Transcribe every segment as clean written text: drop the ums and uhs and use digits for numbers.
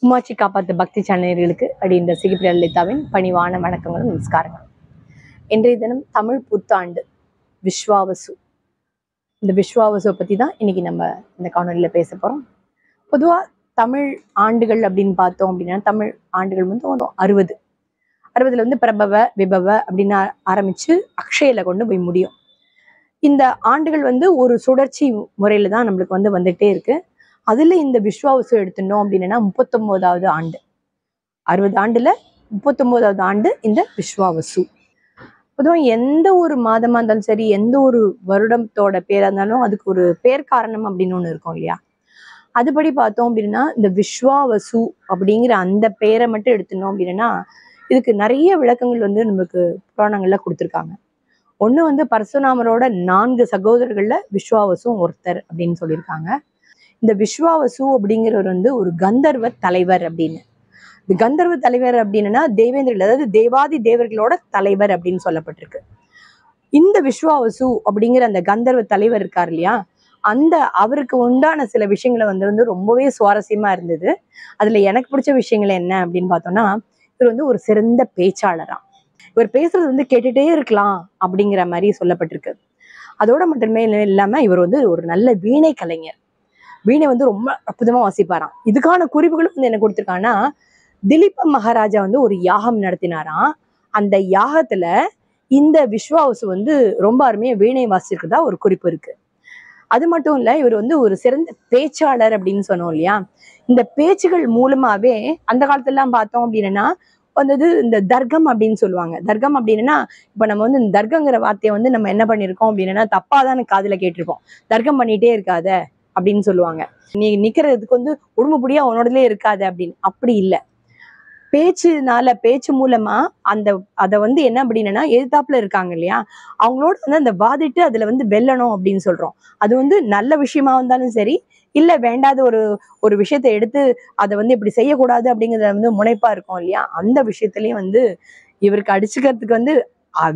உமாச்சி காப்பாத்து பக்தி சேனல்களுக்கு இந்த சிகிப்பிரி லலிதாவின் பணிவான வணக்கங்களும் நமஸ்காரங்களும். இன்றைய தினம் தமிழ் புத்தாண்டு விஸ்வாவசு. இந்த விஸ்வாவசுவை பற்றி தான் இன்னைக்கு நம்ம இந்த காணொலியில் பேச போகிறோம். பொதுவாக தமிழ் ஆண்டுகள் அப்படின்னு பார்த்தோம் அப்படின்னா, தமிழ் ஆண்டுகள் வந்து 60 வந்து பிரபவ விபவ அப்படின்னு ஆரம்பித்து அக்ஷயில கொண்டு போய் முடியும். இந்த ஆண்டுகள் வந்து ஒரு சுழற்சி முறையில் தான் நம்மளுக்கு வந்து வந்துகிட்டே இருக்கு. அதுல இந்த விஸ்வாவசு எடுத்துட்டோம் அப்படின்னா 39வது ஆண்டு. 60 ஆண்டுல 39வது ஆண்டு இந்த விஸ்வாவசு. பொதுவாக எந்த ஒரு மாதமா இருந்தாலும் சரி, எந்த ஒரு வருடத்தோட பேரா இருந்தாலும் அதுக்கு ஒரு பேர் காரணம் அப்படின்னு ஒண்ணு இருக்கும் இல்லையா? அதுபடி பார்த்தோம் அப்படின்னா இந்த விஸ்வாவசு அப்படிங்கிற அந்த பேரை மட்டும் எடுத்துனோம் அப்படின்னா இதுக்கு நிறைய விளக்கங்கள் வந்து நமக்கு புராணங்கள்ல கொடுத்துருக்காங்க. ஒண்ணு வந்து பரசுராமரோட 4 சகோதரர்கள்ல விஸ்வாவசும் ஒருத்தர் அப்படின்னு சொல்லியிருக்காங்க. இந்த விஸ்வாவசு அப்படிங்கிறவர் வந்து ஒரு கந்தர்வ தலைவர் அப்படின்னு. இந்த கந்தர்வ தலைவர் அப்படின்னா தேவேந்திரர்கள், அதாவது தேவாதி தேவர்களோட தலைவர் அப்படின்னு சொல்லப்பட்டிருக்கு. இந்த விஸ்வாவசு அப்படிங்கிற அந்த கந்தர்வ தலைவர் இருக்கார் இல்லையா, அந்த அவருக்கு உண்டான சில விஷயங்களை வந்து ரொம்பவே சுவாரஸ்யமா இருந்தது. அதுல எனக்கு பிடிச்ச விஷயங்கள் என்ன அப்படின்னு பார்த்தோம்னா, இவர் வந்து ஒரு சிறந்த பேச்சாளராம். இவர் பேசுறது வந்து கேட்டுட்டே இருக்கலாம் அப்படிங்கிற மாதிரி சொல்லப்பட்டிருக்கு. அதோட மட்டுமே இல்லாம இவர் வந்து ஒரு நல்ல வீணை கலைஞர். வீணை வந்து ரொம்ப அற்புதமா வாசிப்பாராம். இதுக்கான குறிப்புகளும் வந்து என்ன கொடுத்துருக்காங்கன்னா, திலீப மகாராஜா வந்து ஒரு யாகம் நடத்தினாராம். அந்த யாகத்துல இந்த விஸ்வாவசு வந்து ரொம்ப அருமையா வீணை வாசிச்சிருக்கதா ஒரு குறிப்பு இருக்கு. அது மட்டும் இல்ல, இவர் வந்து ஒரு சிறந்த பேச்சாளர் அப்படின்னு சொன்னோம் இல்லையா? இந்த பேச்சுகள் மூலமாவே அந்த காலத்துல எல்லாம் பார்த்தோம் அப்படின்னா வந்தது இந்த தர்க்கம் அப்படின்னு சொல்லுவாங்க. தர்க்கம் அப்படின்னா இப்ப நம்ம வந்து இந்த தர்க்கங்கிற வார்த்தையை வந்து நம்ம என்ன பண்ணிருக்கோம் அப்படின்னா தப்பாதான் காதுல கேட்டிருப்போம். தர்க்கம் பண்ணிட்டே இருக்காத அப்படின்னு சொல்லுவாங்க. நீ நிக்கிறதுக்கு வந்து உடம்புபடியா உன்னோடலே இருக்காது அப்படின்னு. அப்படி இல்லை. பேச்சு மூலமா அதை வந்து என்ன அப்படின்னா எதிர்த்தாப்புல இருக்காங்க இல்லையா, அவங்களோட வந்து அந்த வாதிட்டு அதுல வந்து வெல்லணும் அப்படின்னு சொல்றோம். அது வந்து நல்ல விஷயமா இருந்தாலும் சரி, இல்ல வேண்டாத ஒரு விஷயத்தை எடுத்து அதை வந்து இப்படி செய்யக்கூடாது அப்படிங்கிறத வந்து முனைப்பா இருக்கும் இல்லையா, அந்த விஷயத்திலயும் வந்து இவருக்கு அடிச்சுக்கிறதுக்கு வந்து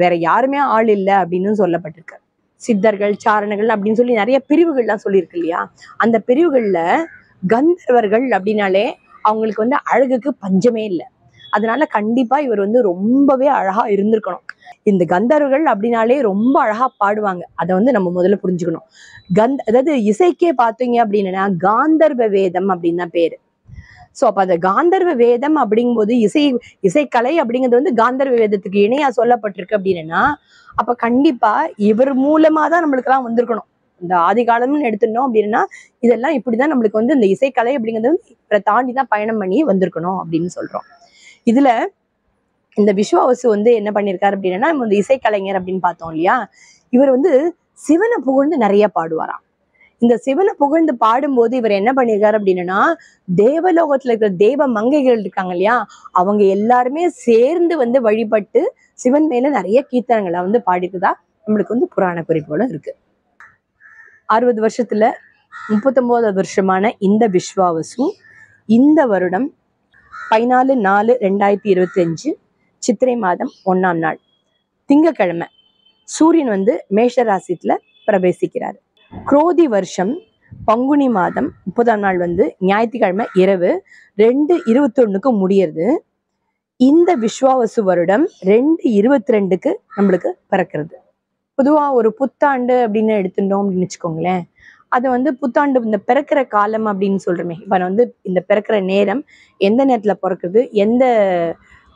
வேற யாருமே ஆள் இல்லை அப்படின்னு சொல்லப்பட்டிருக்கு. சித்தர்கள், சாரணர்கள் அப்படின்னு சொல்லி நிறைய பிரிவுகள்லாம் சொல்லியிருக்கு இல்லையா, அந்த பிரிவுகள்ல கந்தர்வர்கள் அப்படின்னாலே அவங்களுக்கு வந்து அழகுக்கு பஞ்சமே இல்லை. அதனால கண்டிப்பா இவர் வந்து ரொம்பவே அழகா இருந்திருக்கணும். இந்த கந்தர்வர்கள் அப்படின்னாலே ரொம்ப அழகா பாடுவாங்க. அதை வந்து நம்ம முதல்ல புரிஞ்சுக்கணும். அதாவது இசைக்கே பார்த்தீங்க அப்படின்னா காந்தர்வ வேதம் அப்படின்னு தான் பேரு. சோ அப்ப அந்த காந்தர்வ வேதம் அப்படிங்கும்போது இசைக்கலை அப்படிங்கிறது வந்து காந்தர்வ வேதத்துக்கு இணையா சொல்லப்பட்டிருக்கு அப்படின்னா, அப்ப கண்டிப்பா இவர் மூலமா தான் நம்மளுக்கு எல்லாம் வந்திருக்கணும். இந்த ஆதி காலம்னு எடுத்துட்டோம் அப்படின்னா இதெல்லாம் இப்படிதான் நம்மளுக்கு வந்து இந்த இசைக்கலை அப்படிங்கிறது இவரை தாண்டிதான் பயணம் பண்ணி வந்திருக்கணும் அப்படின்னு சொல்றோம். இதுல இந்த விஸ்வாவசு வந்து என்ன பண்ணிருக்காரு அப்படின்னா, நம்ம இந்த இசைக்கலைஞர் அப்படின்னு பார்த்தோம் இல்லையா, இவர் வந்து சிவனை புகழ்ந்து நிறைய பாடுவாராம். இந்த சிவனை புகழ்ந்து பாடும்போது இவர் என்ன பண்ணிருக்காரு அப்படின்னா, தேவலோகத்துல இருக்கிற தேவ மங்கைகள் இருக்காங்க இல்லையா, அவங்க எல்லாருமே சேர்ந்து வந்து வழிபட்டு சிவன் மேல நிறைய கீர்த்தனங்களை வந்து பாடிருக்குதா நம்மளுக்கு வந்து புராண குறிப்புகளும் இருக்கு. 60 வருஷத்துல 39வது வருஷமான இந்த விஸ்வாவசு இந்த வருடம் 14/4/2025 சித்திரை மாதம் 1ஆம் நாள் திங்கக்கிழமை சூரியன் வந்து மேஷ ராசித்துல பிரவேசிக்கிறார். குரோதி வருஷம் பங்குனி மாதம் 30ஆம் நாள் வந்து ஞாயிற்றுக்கிழமை இரவு 2:21க்கு முடியறது. இந்த விஸ்வாவசு வருடம் 2/22க்கு நம்மளுக்கு பிறக்கிறது. பொதுவா ஒரு புத்தாண்டு அப்படின்னு எடுத்துட்டோம் அப்படின்னு வச்சுக்கோங்களேன், அது வந்து புத்தாண்டு இந்த பிறக்கிற காலம் அப்படின்னு சொல்றோமே, இப்ப வந்து இந்த பிறக்கிற நேரம், எந்த நேரத்துல பிறக்குது, எந்த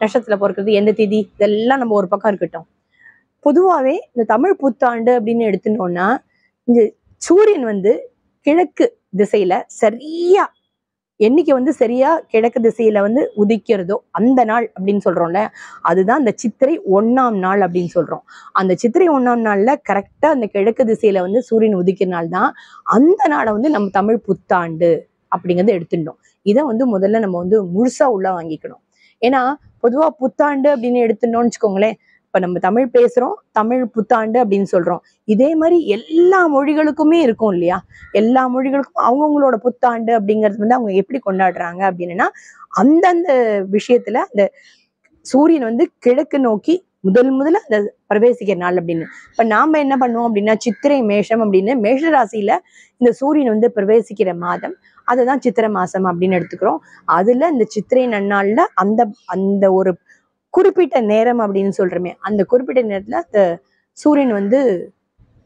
நட்சத்திரத்துல பிறக்குது, எந்த திதி, இதெல்லாம் நம்ம ஒரு பக்கம் இருக்கட்டும். பொதுவாவே இந்த தமிழ் புத்தாண்டு அப்படின்னு எடுத்துட்டோம்னா இந்த சூரியன் வந்து கிழக்கு திசையில சரியா என்னைக்கு வந்து சரியா கிழக்கு திசையில வந்து உதிக்கிறதோ அந்த நாள் அப்படின்னு சொல்றோம்ல, அதுதான் இந்த சித்திரை 1ஆம் நாள் அப்படின்னு சொல்றோம். அந்த சித்திரை 1ஆம் நாள்ல கரெக்டா அந்த கிழக்கு திசையில வந்து சூரியன் உதிக்கிற நாள் தான் அந்த நாளை வந்து நம்ம தமிழ் புத்தாண்டு அப்படிங்கிறத எடுத்துட்டோம். இதை வந்து முதல்ல நம்ம வந்து முழுசா உள்ள வாங்கிக்கணும். ஏன்னா பொதுவா புத்தாண்டு அப்படின்னு எடுத்துட்டோம்னு வச்சுக்கோங்களேன், இப்ப நம்ம தமிழ் பேசுறோம், தமிழ் புத்தாண்டு அப்படின்னு சொல்றோம். இதே மாதிரி எல்லா மொழிகளுக்குமே இருக்கும் இல்லையா, எல்லா மொழிகளுக்கும் அவங்கவுங்களோட புத்தாண்டு அப்படிங்கிறது வந்து அவங்க எப்படி கொண்டாடுறாங்க அப்படின்னா, அந்தந்த விஷயத்துல அந்த சூரியன் வந்து கிழக்கு நோக்கி முதல்ல அந்த பிரவேசிக்கிற நாள் அப்படின்னு. இப்ப நாம என்ன பண்ணுவோம் அப்படின்னா, சித்திரை மேஷம் அப்படின்னு மேஷ ராசியில இந்த சூரியன் வந்து பிரவேசிக்கிற மாதம், அதுதான் சித்திரை மாசம் அப்படின்னு எடுத்துக்கிறோம். அதுல இந்த சித்திரை நன்னாள்ல அந்த அந்த ஒரு குறிப்பிட்ட நேரம் அப்படின்னு சொல்றோமே, அந்த குறிப்பிட்ட நேரத்துல அந்த சூரியன் வந்து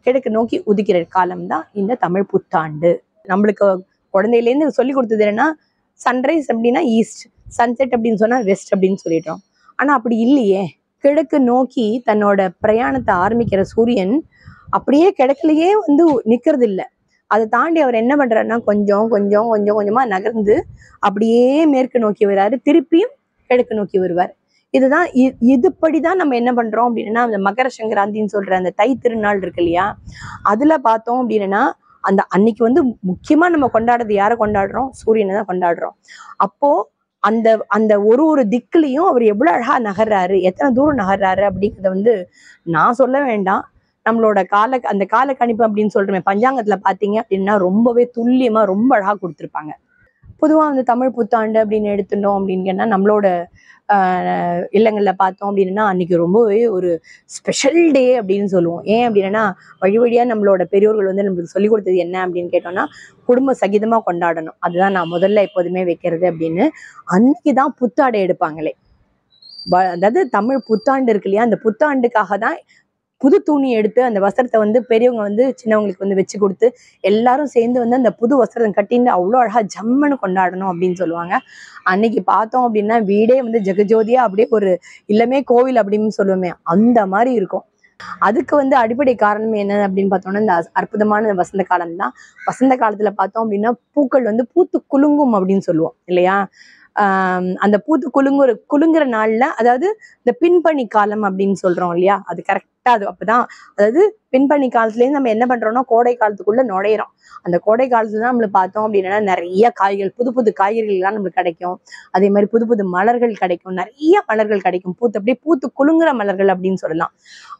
கிழக்கு நோக்கி உதிக்கிற காலம் தான் இந்த தமிழ் புத்தாண்டு. நம்மளுக்கு குழந்தையிலேருந்து சொல்லி கொடுத்தது என்னன்னா, சன்ரைஸ் அப்படின்னா ஈஸ்ட், சன்செட் அப்படின்னு சொன்னா வெஸ்ட் அப்படின்னு சொல்லிட்டோம். ஆனா அப்படி இல்லையே. கிழக்கு நோக்கி தன்னோட பிரயாணத்தை ஆரம்பிக்கிற சூரியன் அப்படியே கிழக்குலயே வந்து நிக்கிறது இல்லை. அதை தாண்டி அவர் என்ன பண்றாருன்னா, கொஞ்சம் கொஞ்சம் கொஞ்சம் கொஞ்சமா நகர்ந்து அப்படியே மேற்கு நோக்கி வர்றாரு, திருப்பியும் கிழக்கு நோக்கி வருவார். இதுதான் இதுபடிதான் நம்ம என்ன பண்றோம் அப்படின்னா, அந்த மகர சங்கராந்தின்னு சொல்ற அந்த தை திருநாள் இருக்கு இல்லையா, அதுல பார்த்தோம் அப்படின்னா அந்த அன்னைக்கு வந்து முக்கியமா நம்ம கொண்டாடுறது யாரை கொண்டாடுறோம்? சூரியனை தான் கொண்டாடுறோம். அப்போ அந்த அந்த ஒரு திக்குலையும் அவர் எவ்வளவு அழகா நகர்றாரு, எத்தனை தூரம் நகர்றாரு அப்படிங்கிறத வந்து நான் சொல்ல வேண்டாம். நம்மளோட அந்த கால கணிப்பு அப்படின்னு சொல்றேன், பஞ்சாங்கத்துல பாத்தீங்க அப்படின்னா ரொம்பவே துல்லியமா ரொம்ப அழகா கொடுத்துருப்பாங்க. பொதுவா வந்து தமிழ் புத்தாண்டு அப்படின்னு எடுத்துட்டோம் அப்படின்னா, நம்மளோட இல்லங்கள்ல பார்த்தோம் அப்படின்னா அன்னைக்கு ரொம்பவே ஒரு ஸ்பெஷல் டே அப்படின்னு சொல்லுவோம். ஏன் அப்படின்னா, வழி வழியா நம்மளோட பெரியோர்கள் வந்து நம்மளுக்கு சொல்லிக் கொடுத்தது என்ன அப்படின்னு கேட்டோம்னா, குடும்ப சகிதமா கொண்டாடணும். அதுதான் நான் முதல்ல எப்போதுமே வைக்கிறது அப்படின்னு. அன்னைக்குதான் புத்தாடை எடுப்பாங்களே. அதாவது தமிழ் புத்தாண்டு இருக்கு இல்லையா, அந்த புத்தாண்டுக்காக தான் புது துணி எடுத்து அந்த வஸ்திரத்தை வந்து பெரியவங்க வந்து சின்னவங்களுக்கு வந்து வச்சு கொடுத்து எல்லாரும் சேர்ந்து வந்து அந்த புது வஸ்திரம் கட்டின்னு அவ்வளோ அழகா ஜம்முன்னு கொண்டாடணும் அப்படின்னு சொல்லுவாங்க. அன்னைக்கு பார்த்தோம் அப்படின்னா வீடே வந்து ஜெகஜோதியா அப்படியே ஒரு இல்லமே கோவில் அப்படின்னு சொல்லுவோமே, அந்த மாதிரி இருக்கும். அதுக்கு வந்து அடிப்படை காரணம் என்ன அப்படின்னு பார்த்தோம்னா, இந்த அற்புதமான வசந்த காலம் தான். வசந்த காலத்துல பார்த்தோம் அப்படின்னா பூக்கள் வந்து பூத்து குலுங்கும் அப்படின்னு சொல்லுவோம் இல்லையா. அந்த பூத்து குலுங்குற நாள்ல, அதாவது இந்த பின்பனி காலம் அப்படின்னு சொல்றோம் இல்லையா, அது கரெக்டா அது அப்பதான், அதாவது பின்பனி காலத்துல இருந்து நம்ம என்ன பண்றோம்னா கோடை காலத்துக்குள்ள நுழையிறோம். அந்த கோடை காலத்துல தான் நம்மளுக்கு பார்த்தோம் அப்படின்னா நிறைய காய்கள், புது புது காய்கறிகள் எல்லாம் நம்மளுக்கு கிடைக்கும். அதே மாதிரி புது புது மலர்கள் கிடைக்கும், நிறைய மலர்கள் கிடைக்கும், அப்படியே பூத்து குலுங்குற மலர்கள் அப்படின்னு சொல்லலாம்.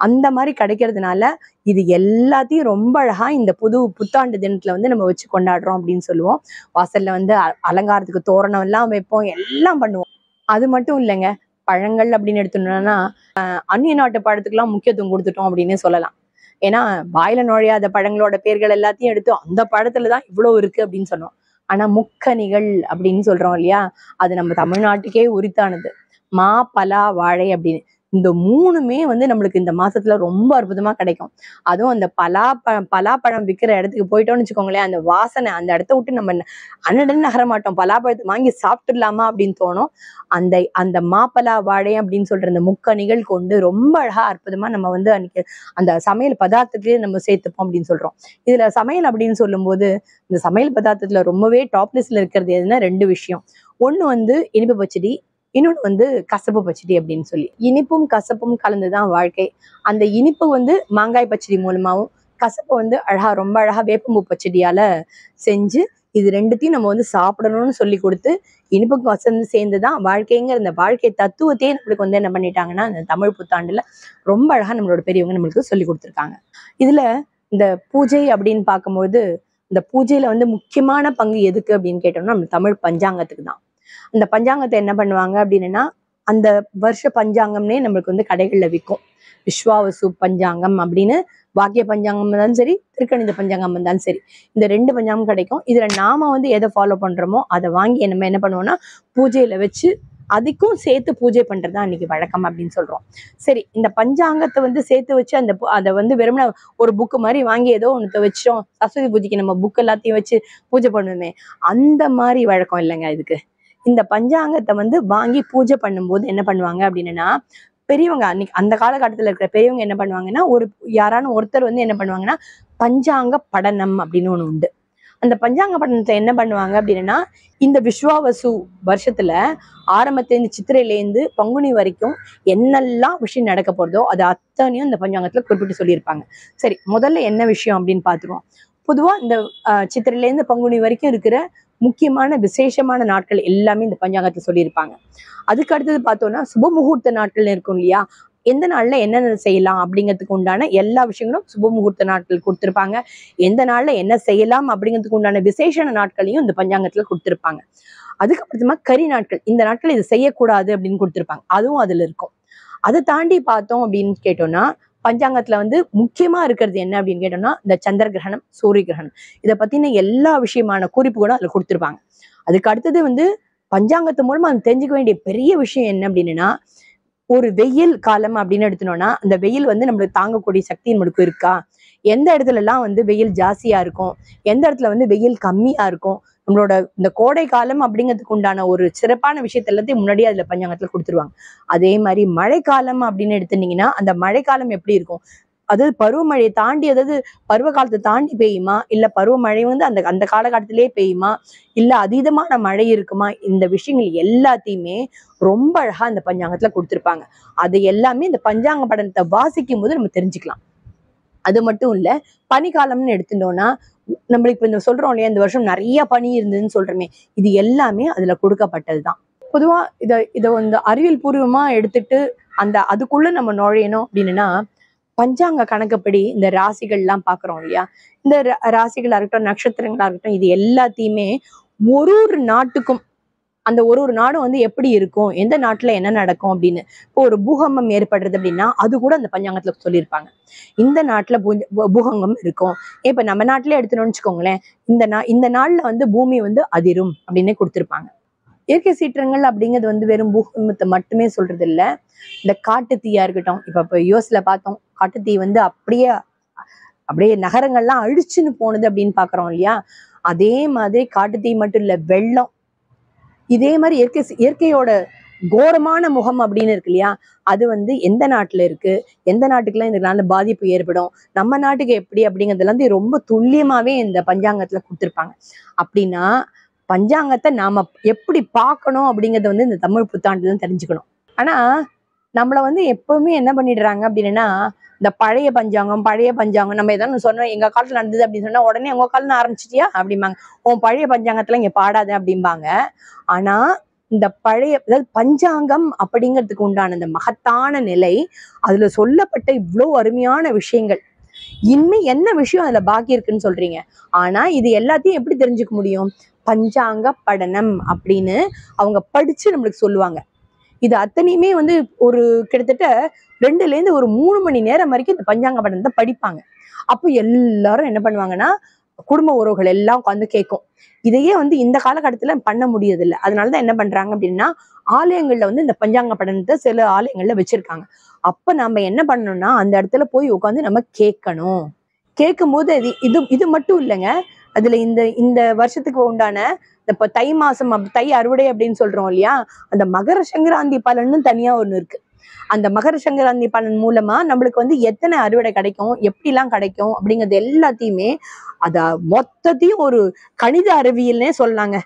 அந்த மாதிரி கிடைக்கிறதுனால இது எல்லாத்தையும் ரொம்ப அழகா இந்த புத்தாண்டு தினத்துல வந்து நம்ம வச்சு கொண்டாடுறோம் அப்படின்னு சொல்லுவோம். வாசல்ல வந்து அலங்காரத்துக்கு தோரணம் எல்லாம் வைப்போம், எல்லாம் பண்ணுவோம். அது மட்டும் இல்லைங்க, பழங்கள் அப்படின்னு எடுத்துட்டோம்னா அந்நிய நாட்டு பழத்துக்கெல்லாம் முக்கியத்துவம் கொடுத்துட்டோம் அப்படின்னு சொல்லலாம். ஏன்னா வாயில நுழையாத பழங்களோட பேர்கள் எல்லாத்தையும் எடுத்து அந்த பழத்துலதான் இவ்வளவு இருக்கு அப்படின்னு சொன்னோம். ஆனா முக்கனிகள் அப்படின்னு சொல்றோம் இல்லையா, அது நம்ம தமிழ்நாட்டுக்கே உரித்தானது. மா, பலா, வாழை அப்படின்னு இந்த மூணுமே வந்து நம்மளுக்கு இந்த மாசத்துல ரொம்ப அற்புதமா கிடைக்கும். அதுவும் அந்த பலாப்பழம் விற்கிற இடத்துக்கு போயிட்டோம்னு வச்சுக்கோங்களேன், அந்த வாசனை அந்த இடத்த விட்டு நம்ம அன்னடன் நகர மாட்டோம். பலாப்பழத்தை வாங்கி சாப்பிட்டுடலாமா அப்படின்னு தோணும். அந்த அந்த மாப்பலா வாழை அப்படின்னு சொல்ற அந்த முக்கணிகள் கொண்டு ரொம்ப அழகா அற்புதமா நம்ம வந்து அன்னைக்கு அந்த சமையல் பதார்த்தத்திலேயே நம்ம சேர்த்துப்போம் அப்படின்னு சொல்றோம். இதுல சமையல் அப்படின்னு சொல்லும் போது, இந்த சமையல் பதார்த்தத்துல ரொம்பவே டாப் லிஸ்ட்ல இருக்கிறது எதுனா 2 விஷயம். ஒண்ணு வந்து இனிப்பு பச்சடி, இன்னொன்று வந்து கசப்பு பச்சடி அப்படின்னு சொல்லி. இனிப்பும் கசப்பும் கலந்துதான் வாழ்க்கை. அந்த இனிப்பு வந்து மாங்காய் பச்சடி மூலமாவும், கசப்பு வந்து ரொம்ப அழகா வேப்பம்பூ பச்சடியால செஞ்சு இது 2த்தையும் நம்ம வந்து சாப்பிடணும்னு சொல்லி கொடுத்து, இனிப்புக்கு வசந்து சேர்ந்துதான் வாழ்க்கைங்கிற இந்த வாழ்க்கை தத்துவத்தையே நம்மளுக்கு வந்து என்ன பண்ணிட்டாங்கன்னா, இந்த தமிழ் புத்தாண்டுல ரொம்ப அழகா நம்மளோட பெரியவங்க நம்மளுக்கு சொல்லி கொடுத்துருக்காங்க. இதுல இந்த பூஜை அப்படின்னு பார்க்கும்போது, இந்த பூஜையில வந்து முக்கியமான பங்கு எதுக்கு அப்படின்னு கேட்டோம்னா, நம்ம தமிழ் பஞ்சாங்கத்துக்கு தான். அந்த பஞ்சாங்கத்தை என்ன பண்ணுவாங்க அப்படின்னா, அந்த வருஷ பஞ்சாங்கம்னே நம்மளுக்கு வந்து கடைகள்ல விற்கும். விஸ்வாவசு பஞ்சாங்கம் அப்படின்னு, வாக்கிய பஞ்சாங்கம் இருந்தாலும் சரி, திருக்கணித பஞ்சாங்கம் இருந்தாலும் சரி, இந்த 2 பஞ்சாங்கம் கிடைக்கும். இதுல நாம வந்து எதை ஃபாலோ பண்றோமோ அதை வாங்கி நம்ம என்ன பண்ணுவோம்னா பூஜையில வச்சு அதுக்கும் சேர்த்து பூஜை பண்றதுதான் அன்னைக்கு வழக்கம் அப்படின்னு சொல்றோம். சரி, இந்த பஞ்சாங்கத்தை வந்து சேர்த்து வச்சு அதை வந்து வெறுமனே ஒரு புக்கு மாதிரி வாங்கி ஏதோ ஒன்று வச்சோம், சரஸ்வதி பூஜைக்கு நம்ம புக் எல்லாத்தையும் வச்சு பூஜை பண்ணுவோமே, அந்த மாதிரி வழக்கம் இல்லைங்க இதுக்கு. இந்த பஞ்சாங்கத்தை வந்து வாங்கி பூஜை பண்ணும்போது என்ன பண்ணுவாங்க அப்படின்னா, பெரியவங்க அன்னைக்கு அந்த காலகட்டத்துல இருக்கிற பெரியவங்க என்ன பண்ணுவாங்கன்னா, யாரான ஒருத்தர் வந்து என்ன பண்ணுவாங்கன்னா, பஞ்சாங்க படனம் அப்படின்னு ஒண்ணு உண்டு. அந்த பஞ்சாங்க படனத்தை என்ன பண்ணுவாங்க அப்படின்னா, இந்த விஸ்வாவசு வருஷத்துல ஆரம்பத்திலேருந்து சித்திரையிலேருந்து பங்குனி வரைக்கும் என்னெல்லாம் விஷயம் நடக்க போறதோ அது அத்தனையும் இந்த பஞ்சாங்கத்துல குறிப்பிட்டு சொல்லியிருப்பாங்க. சரி, முதல்ல என்ன விஷயம் அப்படின்னு பாத்துருவோம். பொதுவா இந்த சித்திரையிலேருந்து பங்குனி வரைக்கும் இருக்கிற முக்கியமான விசேஷமான நாட்கள் எல்லாமே இந்த பஞ்சாங்கத்தை சொல்லியிருப்பாங்க. அதுக்கு அடுத்தது பார்த்தோம்னா சுப முகூர்த்த நாட்கள் இருக்கும் இல்லையா, எந்த நாள்ல என்னென்ன செய்யலாம் அப்படிங்கிறதுக்கு உண்டான எல்லா விஷயங்களும் சுப முகூர்த்த நாட்கள் கொடுத்திருப்பாங்க. எந்த நாள்ல என்ன செய்யலாம் அப்படிங்கிறதுக்கு உண்டான விசேஷ நாட்களையும் இந்த பஞ்சாங்கத்துல கொடுத்திருப்பாங்க. அதுக்கப்புறமா கரி நாட்கள், இந்த நாட்கள் இது செய்யக்கூடாது அப்படின்னு கொடுத்திருப்பாங்க, அதுவும் அதுல இருக்கும். அதை தாண்டி பார்த்தோம் அப்படின்னு கேட்டோம்னா பஞ்சாங்கத்துல வந்து முக்கியமா இருக்கிறது என்ன அப்படின்னு கேட்டோம்னா இந்த சந்திர கிரகணம், சூரிய கிரகணம், இதை பத்தின எல்லா விஷயமான குறிப்புகளும் அதுல கொடுத்துருப்பாங்க. அதுக்கு அடுத்தது வந்து பஞ்சாங்கத்து மூலமா அது தெரிஞ்சுக்க வேண்டிய பெரிய விஷயம் என்ன அப்படின்னா, ஒரு வெயில் காலம் அப்படின்னு எடுத்தோம்னா அந்த வெயில் வந்து நம்மளுக்கு தாங்கக்கூடிய சக்தி நம்மளுக்கு இருக்கா, எந்த இடத்துல எல்லாம் வந்து வெயில் ஜாஸ்தியா இருக்கும், எந்த இடத்துல வந்து வெயில் கம்மியா இருக்கும், நம்மளோட இந்த கோடை காலம் அப்படிங்கிறதுக்கு உண்டான ஒரு சிறப்பான விஷயத்த எல்லாத்தையும் முன்னாடியே அதுல பஞ்சாங்கத்துல கொடுத்துருவாங்க. அதே மாதிரி மழைக்காலம் அப்படின்னு எடுத்துட்டீங்கன்னா அந்த மழைக்காலம் எப்படி இருக்கும், அதாவது பருவமழையை தாண்டி, அதாவது பருவ காலத்தை தாண்டி பெய்யுமா, இல்ல பருவமழை வந்து அந்த அந்த காலகட்டத்திலேயே பெய்யுமா, இல்ல அதீதமான மழை இருக்குமா, இந்த விஷயங்கள் எல்லாத்தையுமே ரொம்ப அழகா இந்த பஞ்சாங்கத்துல கொடுத்துருப்பாங்க. அது எல்லாமே இந்த பஞ்சாங்க படத்தை வாசிக்கும் போது நம்ம தெரிஞ்சுக்கலாம். அது மட்டும் இல்ல, பனிக்காலம்னு எடுத்துட்டோம்னா நம்மளுக்கு இப்ப இந்த சொல்றோம் இல்லையா, இந்த வருஷம் நிறைய பனி இருந்ததுன்னு சொல்றோமே, இது எல்லாமே அதுல கொடுக்கப்பட்டதுதான். பொதுவா இதை வந்து அறிவியல் பூர்வமா எடுத்துட்டு அதுக்குள்ள நம்ம நுழையணும் அப்படின்னா பஞ்சாங்க கணக்குப்படி இந்த ராசிகள் எல்லாம் பாக்குறோம் இல்லையா, இந்த ராசிகளா இருக்கட்டும், நட்சத்திரங்களா இருக்கட்டும், இது எல்லாத்தையுமே ஒரு ஒரு நாட்டுக்கும் அந்த ஒரு நாடும் வந்து எப்படி இருக்கும், எந்த நாட்டுல என்ன நடக்கும் அப்படின்னு, இப்போ ஒரு பூகம்பம் ஏற்படுறது அப்படின்னா அது கூட அந்த பஞ்சாங்கத்துல சொல்லியிருப்பாங்க. இந்த நாட்டுல பூகம்பம் இருக்கும். இப்ப நம்ம நாட்டிலே எடுத்துனோம்னு வச்சுக்கோங்களேன், இந்த நாள்ல வந்து பூமி வந்து அதிரும் அப்படின்னு கொடுத்திருப்பாங்க. இயற்கை சீற்றங்கள் அப்படிங்கிறது வந்து வெறும் பூகம்பத்தை மட்டுமே சொல்றது இல்ல, இந்த காட்டு தீயா இருக்கட்டும், இப்ப யூஎஸ்ல பார்த்தோம், காட்டு தீ வந்து அப்படியே அப்படியே நகரங்கள்லாம் அழிச்சுன்னு போனது அப்படின்னு பாக்குறோம் இல்லையா, அதே மாதிரி காட்டு தீ மட்டும் இல்ல, வெள்ளம், இதே மாதிரி இயற்கையோட கோரமான முகம் அப்படின்னு இருக்கு இல்லையா, அது வந்து எந்த நாட்டுல இருக்கு, எந்த நாட்டுக்குலாம் இதனால பாதிப்பு ஏற்படும், நம்ம நாட்டுக்கு எப்படி அப்படிங்கிறதுல வந்து ரொம்ப துல்லியமாவே இந்த பஞ்சாங்கத்துல கொடுத்துருப்பாங்க. அப்படின்னா பஞ்சாங்கத்தை நாம எப்படி பார்க்கணும் அப்படிங்கறத வந்து இந்த தமிழ் புத்தாண்டுல தெரிஞ்சுக்கணும். ஆனா நம்மள வந்து எப்பவுமே என்ன பண்ணிடுறாங்க அப்படின்னா, இந்த பழைய பஞ்சாங்கம் நம்ம ஏதாவது சொன்னோம், எங்க காலத்துல நடந்தது அப்படின்னு சொன்னா உடனே உங்க காலம் ஆரம்பிச்சிட்டியா அப்படிம்பாங்க, உன் பழைய பஞ்சாங்கத்துல இங்க பாடாத அப்படிம்பாங்க. ஆனா இந்த பழைய, அதாவது பஞ்சாங்கம் அப்படிங்கிறதுக்கு உண்டான இந்த மகத்தான நிலை, அதுல சொல்லப்பட்ட இவ்வளவு அருமையான விஷயங்கள், இனிமே என்ன விஷயம் அதுல பாக்கி இருக்குன்னு சொல்றீங்க. ஆனா இது எல்லாத்தையும் எப்படி தெரிஞ்சுக்க முடியும், பஞ்சாங்க படனம் அப்படின்னு அவங்க படிச்சு நம்மளுக்கு சொல்லுவாங்க. இது அத்தனையுமே வந்து ஒரு கிட்டத்தட்ட 2ல இருந்து ஒரு 3 மணி நேரம் வரைக்கும் இந்த பஞ்சாங்க படனத்தை படிப்பாங்க. அப்போ எல்லாரும் என்ன பண்ணுவாங்கன்னா, குடும்ப உறவுகள் எல்லாம் உட்காந்து கேட்கும். இதையே வந்து இந்த காலகட்டத்துல பண்ண முடியாது இல்லை, அதனாலதான் என்ன பண்றாங்க அப்படின்னா, ஆலயங்கள்ல வந்து இந்த பஞ்சாங்க படனத்தை சில ஆலயங்கள்ல வச்சிருக்காங்க. அப்ப நம்ம என்ன பண்ணணும்னா அந்த இடத்துல போய் உட்காந்து நம்ம கேட்கணும். கேட்கும் போது இது இது மட்டும் இல்லைங்க, அதுல இந்த இந்த வருஷத்துக்கு உண்டான இப்ப தை மாசம் தை அறுவடை அப்படின்னு சொல்றோம் இல்லையா, அந்த மகர சங்கராந்தி பலன்னு தனியா ஒண்ணு இருக்கு. அந்த மகர சங்கராந்தி பலன் மூலமா நம்மளுக்கு வந்து எத்தனை அறுவடை கிடைக்கும், எப்படிலாம் கிடைக்கும் அப்படிங்கிறது எல்லாத்தையுமே அத மொத்தத்தையும் ஒரு கணித அறிவியல்னே சொல்லலாங்க.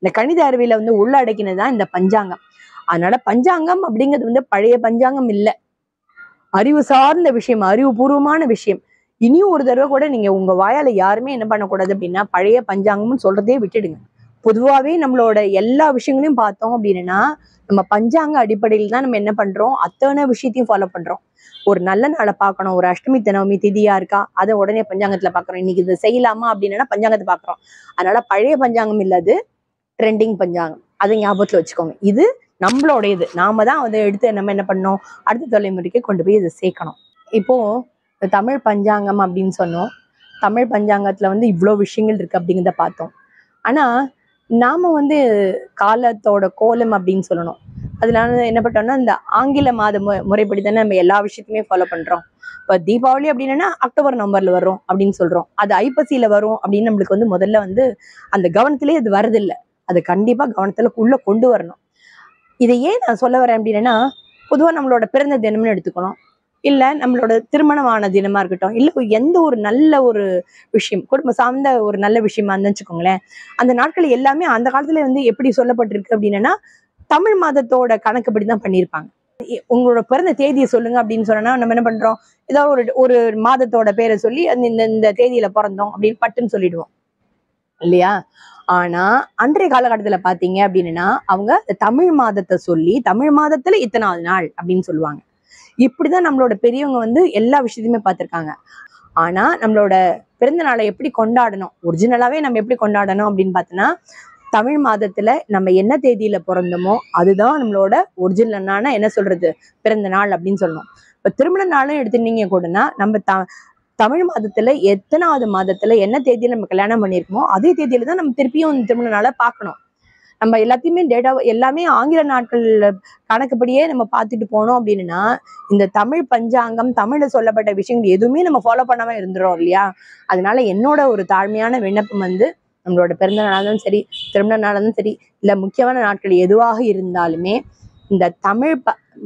இந்த கணித அறிவியல வந்து உள்ளடக்கினதுதான் இந்த பஞ்சாங்கம். அதனால பஞ்சாங்கம் அப்படிங்கிறது வந்து பழைய பஞ்சாங்கம் இல்ல, அறிவு சார்ந்த விஷயம், அறிவுபூர்வமான விஷயம். இனியும் ஒரு தடவை கூட நீங்க உங்க வாயால யாருமே என்ன பண்ணக்கூடாது அப்படின்னா பழைய பஞ்சாங்கம்னு சொல்றதே விட்டுடுங்க. பொதுவாவே நம்மளோட எல்லா விஷயங்களையும் பார்த்தோம் அப்படின்னா நம்ம பஞ்சாங்க அடிப்படையில் தான் நம்ம என்ன பண்றோம், அத்தனை விஷயத்தையும் ஃபாலோ பண்றோம். ஒரு நல்ல நாளை பார்க்கணும், ஒரு அஷ்டமி நவமி திதியா இருக்கா, அதை உடனே பஞ்சாங்கத்துல பாக்குறோம், இன்னைக்கு இது செய்யலாமா அப்படின்னா பஞ்சாங்கத்தை பாக்குறோம். அதனால பழைய பஞ்சாங்கம் இல்லாது ட்ரெண்டிங் பஞ்சாங்கம், அதை ஞாபகத்துல வச்சுக்கோங்க. இது நம்மளோடையது, நாம தான் அதை எடுத்து நம்ம என்ன பண்ணோம், அடுத்த தலைமுறைக்கு கொண்டு போய் இதை சேர்க்கணும். இப்போ தமிழ் பஞ்சாங்கம் அப்படின்னு சொன்னோம், தமிழ் பஞ்சாங்கத்துல வந்து இவ்வளவு விஷயங்கள் இருக்கு அப்படிங்கிறத பார்த்தோம். ஆனா நாம வந்து காலத்தோட கோலம் அப்படின்னு சொல்லணும். அதனால என்ன பண்ணோம்னா இந்த ஆங்கில மாத முறைப்படி தானே நம்ம எல்லா விஷயத்தையுமே ஃபாலோ பண்றோம். இப்ப தீபாவளி அப்படின்னா அக்டோபர் நவம்பர்ல வரும் அப்படின்னு சொல்றோம், அது ஐப்பசியில வரும் அப்படின்னு நம்மளுக்கு வந்து முதல்ல வந்து அந்த கவனத்திலேயே அது வரதில்லை. அது கண்டிப்பா கவனத்துல உள்ள கொண்டு வரணும். இதை ஏன் நான் சொல்ல வரேன் அப்படின்னா, பொதுவா நம்மளோட பிறந்த தினம்னு எடுத்துக்கணும், இல்ல நம்மளோட திருமணமான தினமா இருக்கட்டும், இல்ல எந்த ஒரு நல்ல ஒரு விஷயம், குடும்ப சார்ந்த ஒரு நல்ல விஷயமா இருந்துன்னு வச்சுக்கோங்களேன், அந்த நாட்கள் எல்லாமே அந்த காலத்துல வந்து எப்படி சொல்லப்பட்டிருக்கு அப்படின்னா தமிழ் மாதத்தோட கணக்குப்படிதான் பண்ணியிருப்பாங்க. உங்களோட பிறந்த தேதியை சொல்லுங்க அப்படின்னு சொன்னா நம்ம என்ன பண்றோம், ஏதாவது ஒரு ஒரு மாதத்தோட பேரை சொல்லி இந்த இந்த தேதியில பிறந்தோம் அப்படின்னு பட்டுன்னு சொல்லிடுவோம் இல்லையா. ஆனா அன்றைய காலகட்டத்துல பாத்தீங்க அப்படின்னா அவங்க தமிழ் மாதத்தை சொல்லி தமிழ் மாதத்துல இத்தனாவது நாள் அப்படின்னு சொல்லுவாங்க. இப்படிதான் நம்மளோட பெரியவங்க வந்து எல்லா விஷயத்தையுமே பார்த்திருக்காங்க. ஆனா நம்மளோட பிறந்த நாளை எப்படி கொண்டாடணும், ஒரிஜினலாவே நம்ம எப்படி கொண்டாடணும் அப்படின்னு பார்த்தோன்னா, தமிழ் மாதத்துல நம்ம என்ன தேதியில பிறந்தோமோ அதுதான் நம்மளோட ஒரிஜினலான என்ன சொல்றது பிறந்த நாள் அப்படின்னு சொல்லணும். இப்ப திருமண நாளும் எடுத்துட்டீங்க கூடனா நம்ம தமிழ் மாதத்துல எத்தனாவது மாதத்துல என்ன தேதியில நம்ம கல்யாணம் பண்ணியிருக்கோமோ அதே தேதியில தான் நம்ம திருப்பியும் திருமண நாளை பார்க்கணும். நம்ம எல்லாத்தையுமே எல்லாமே ஆங்கில நாட்கள் கணக்குப்படியே நம்ம பார்த்துட்டு போனோம் அப்படின்னா இந்த தமிழ் பஞ்சாங்கம் தமிழ்ல சொல்லப்பட்ட விஷயங்கள் எதுவுமே நம்ம ஃபாலோ பண்ணாம இருந்துரும் இல்லையா. அதனால என்னோட ஒரு தாழ்மையான விண்ணப்பம் வந்து நம்மளோட பிறந்த நாளும் சரி திருமண நாளும் சரி இல்ல முக்கியமான நாட்கள் எதுவாக இருந்தாலுமே இந்த தமிழ்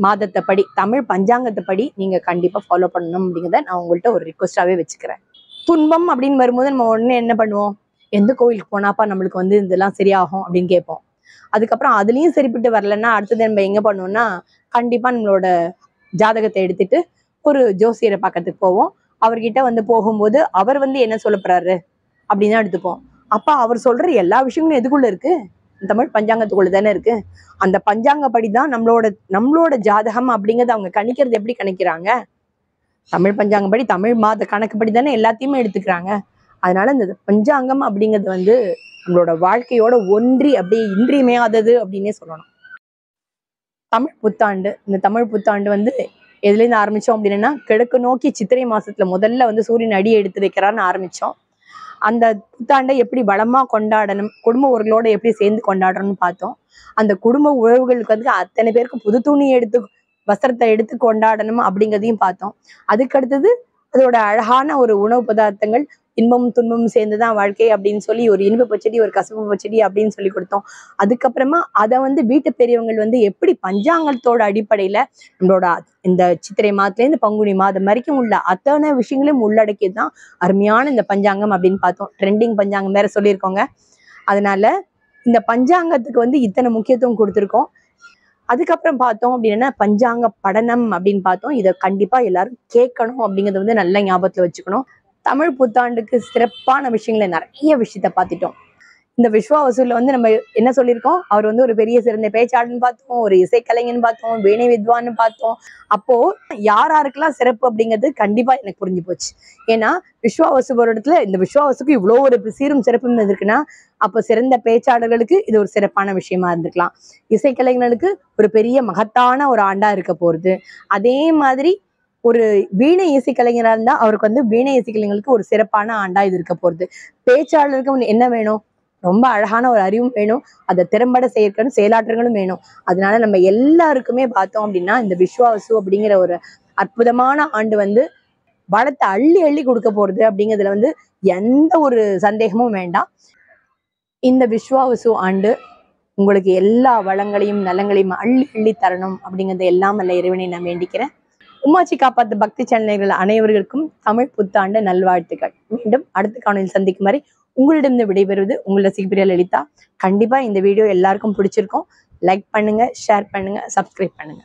மாதத்தை படி தமிழ் பஞ்சாங்கத்தை படி நீங்க கண்டிப்பா ஃபாலோ பண்ணணும் அப்படிங்கிறத நான் உங்கள்கிட்ட ஒரு ரிக்வஸ்டாவே வச்சுக்கிறேன். துன்பம் அப்படின்னு வரும்போது நம்ம உடனே என்ன பண்ணுவோம், எந்த கோயிலுக்கு போனாப்பா நம்மளுக்கு வந்து இதெல்லாம் சரியாகும் அப்படின்னு கேட்போம். அதுக்கப்புறம் அதுலயும் சரிப்பட்டு வரலன்னா அடுத்தது நம்ம எங்க பண்ணுவோம்னா கண்டிப்பா நம்மளோட ஜாதகத்தை எடுத்துட்டு ஒரு ஜோசியரை பக்கத்துக்கு போவோம். அவர்கிட்ட வந்து போகும்போது அவர் வந்து என்ன சொல்ல போறாரு அப்படின்னு எடுத்துப்போம். அப்ப அவர் சொல்ற எல்லா விஷயங்களும் எதுக்குள்ள இருக்கு, தமிழ் பஞ்சாங்கத்துக்குள்ள தானே இருக்கு. அந்த பஞ்சாங்க படிதான் நம்மளோட ஜாதகம் அப்படிங்கறத அவங்க கணிக்கிறது எப்படி கணிக்கிறாங்க, தமிழ் பஞ்சாங்கம் படி தமிழ் மாத கணக்குப்படி தானே எல்லாத்தையுமே எடுத்துக்கிறாங்க. அதனால இந்த பஞ்சாங்கம் அப்படிங்கிறது வந்து நம்மளோட வாழ்க்கையோட ஒன்றி அப்படியே இன்றியமையாதது அப்படின்னே சொல்லணும். தமிழ் புத்தாண்டு, இந்த தமிழ் புத்தாண்டு வந்து எதுல இருந்து ஆரம்பிச்சோம் அப்படின்னா கிழக்கு நோக்கி சித்திரை மாசத்துல முதல்ல வந்து சூரியன் அடி எடுத்து வைக்கிறான்னு ஆரம்பிச்சோம். அந்த புத்தாண்டை எப்படி வளமா கொண்டாடணும், குடும்ப உறவுகளோட எப்படி சேர்ந்து கொண்டாடணும்னு பார்த்தோம். அந்த குடும்ப உறவுகளுக்கு வந்து அத்தனை பேருக்கு புது துணி எடுத்து வஸ்திரத்தை எடுத்து கொண்டாடணும் அப்படிங்கிறதையும் பார்த்தோம். அதுக்கு அடுத்தது அதோட அழகான ஒரு உணவு பதார்த்தங்கள், இன்பமும் துன்பமும் சேர்ந்துதான் வாழ்க்கை அப்படின்னு சொல்லி ஒரு இனிப்பு பச்சடி ஒரு கசப்பு பச்சடி அப்படின்னு சொல்லி கொடுத்தோம். அதுக்கப்புறமா அதை வந்து வீட்டு பெரியவங்கள் வந்து எப்படி பஞ்சாங்கத்தோட அடிப்படையில நம்மளோட இந்த சித்திரை மாதத்துல இருந்து பங்குனி மாதம் வரைக்கும் உள்ள அத்தனை விஷயங்களையும் உள்ளடக்கியதுதான் அருமையான இந்த பஞ்சாங்கம் அப்படின்னு பார்த்தோம். ட்ரெண்டிங் பஞ்சாங்கம் வேற சொல்லியிருக்கோங்க. அதனால இந்த பஞ்சாங்கத்துக்கு வந்து இத்தனை முக்கியத்துவம் கொடுத்துருக்கோம். அதுக்கப்புறம் பார்த்தோம் அப்படின்னா பஞ்சாங்க படனம் அப்படின்னு பார்த்தோம். இதை கண்டிப்பா எல்லாரும் கேட்கணும் அப்படிங்கறத வந்து நல்ல ஞாபகத்துல வச்சுக்கணும். தமிழ் புத்தாண்டுக்கு சிறப்பான விஷயங்களை நிறைய விஷயத்த பார்த்துட்டோம். இந்த விஸ்வாவசூல வந்து நம்ம என்ன சொல்லியிருக்கோம், அவர் வந்து ஒரு பெரிய சிறந்த பேச்சாளர்னு பார்த்தோம், ஒரு இசைக்கலைஞன்னு பார்த்தோம், வீணை வித்வான்னு பார்த்தோம். அப்போ யாருக்கெல்லாம் சிறப்பு அப்படிங்கிறது கண்டிப்பா எனக்கு புரிஞ்சு போச்சு. ஏன்னா விஸ்வாவசு ஒரு இடத்துல இந்த விஸ்வாவசுக்கு இவ்வளோ ஒரு சீரும் சிறப்பும் இருக்குன்னா அப்போ சிறந்த பேச்சாளர்களுக்கு இது ஒரு சிறப்பான விஷயமா இருந்திருக்கலாம். இசைக்கலைஞர்களுக்கு ஒரு பெரிய மகத்தான ஒரு ஆண்டா இருக்க போறது. அதே மாதிரி ஒரு வீணை இசைக்கலைஞராக இருந்தா அவருக்கு வந்து வீணை இசைக்கலைஞர்களுக்கு ஒரு சிறப்பான ஆண்டா இது இருக்க போறது. பேச்சாளருக்கு என்ன வேணும், ரொம்ப அழகான ஒரு அறிவும் வேணும், அதை திறம்பட செய்யறதுக்கு செயலாற்றங்களும் வேணும். அதனால நம்ம எல்லாருக்குமே பார்த்தோம் அப்படின்னா இந்த விஸ்வாவசு அப்படிங்கிற ஒரு அற்புதமான ஆண்டு வந்து வளத்தை அள்ளி அள்ளி கொடுக்க போறது அப்படிங்கிறதுல வந்து எந்த ஒரு சந்தேகமும் வேண்டாம். இந்த விஸ்வாவசு ஆண்டு உங்களுக்கு எல்லா வளங்களையும் நலங்களையும் அள்ளி அள்ளி தரணும் அப்படிங்கிறத எல்லாம் அல்ல இறைவனை நான் வேண்டிக்கிறேன். உமாச்சி காப்பாத்து பக்தி சேனல்கள் அனைவர்களுக்கும் தமிழ் புத்தாண்டு நல்வாழ்த்துக்கள். மீண்டும் அடுத்த காணொலியில் சந்திக்கும் வரை உங்களிடம் விடைபெறுவது உங்களோட சிபிரியா லலிதா. கண்டிப்பா இந்த வீடியோ எல்லாருக்கும் பிடிச்சிருக்கும். லைக் பண்ணுங்க, ஷேர் பண்ணுங்க, சப்ஸ்கிரைப் பண்ணுங்க.